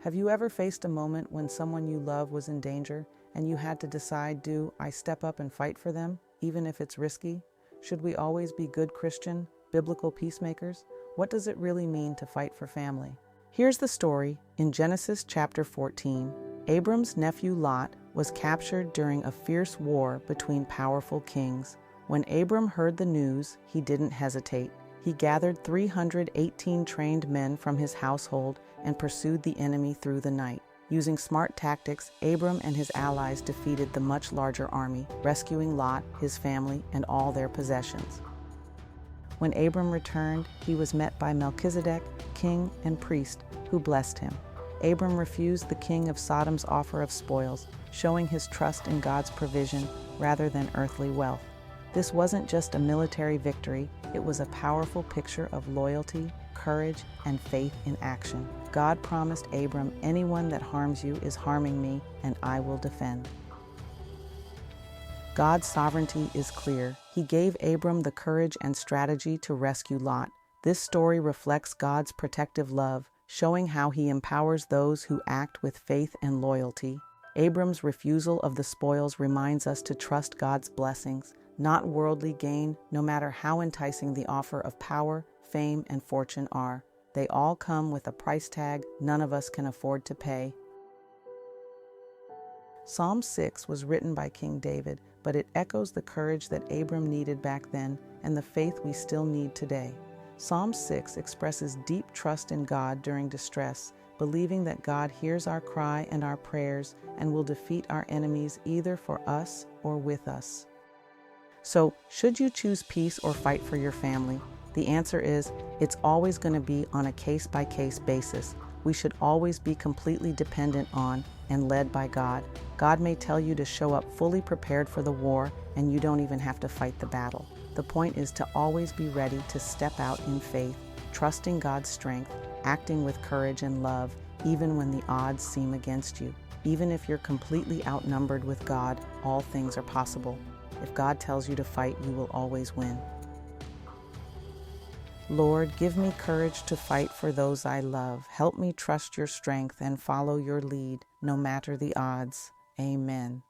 Have you ever faced a moment when someone you love was in danger and you had to decide, do I step up and fight for them, even if it's risky? Should we always be good Christian, biblical peacemakers? What does it really mean to fight for family? Here's the story. In Genesis chapter 14, Abram's nephew Lot was captured during a fierce war between powerful kings. When Abram heard the news, he didn't hesitate. He gathered 318 trained men from his household and pursued the enemy through the night. Using smart tactics, Abram and his allies defeated the much larger army, rescuing Lot, his family, and all their possessions. When Abram returned, he was met by Melchizedek, king and priest, who blessed him. Abram refused the king of Sodom's offer of spoils, showing his trust in God's provision rather than earthly wealth. This wasn't just a military victory, it was a powerful picture of loyalty, courage, and faith in action. God promised Abram, "Anyone that harms you is harming me, and I will defend." God's sovereignty is clear. He gave Abram the courage and strategy to rescue Lot. This story reflects God's protective love, showing how he empowers those who act with faith and loyalty. Abram's refusal of the spoils reminds us to trust God's blessings, not worldly gain, no matter how enticing the offer of power, fame, and fortune are. They all come with a price tag none of us can afford to pay. Psalm 6 was written by King David, but it echoes the courage that Abram needed back then and the faith we still need today. Psalm 6 expresses deep trust in God during distress, believing that God hears our cry and our prayers and will defeat our enemies either for us or with us. So, should you choose peace or fight for your family? The answer is, it's always going to be on a case-by-case basis. We should always be completely dependent on and led by God. God may tell you to show up fully prepared for the war, and you don't even have to fight the battle. The point is to always be ready to step out in faith, trusting God's strength, acting with courage and love, even when the odds seem against you. Even if you're completely outnumbered with God, all things are possible. If God tells you to fight, you will always win. Lord, give me courage to fight for those I love. Help me trust your strength and follow your lead, no matter the odds. Amen.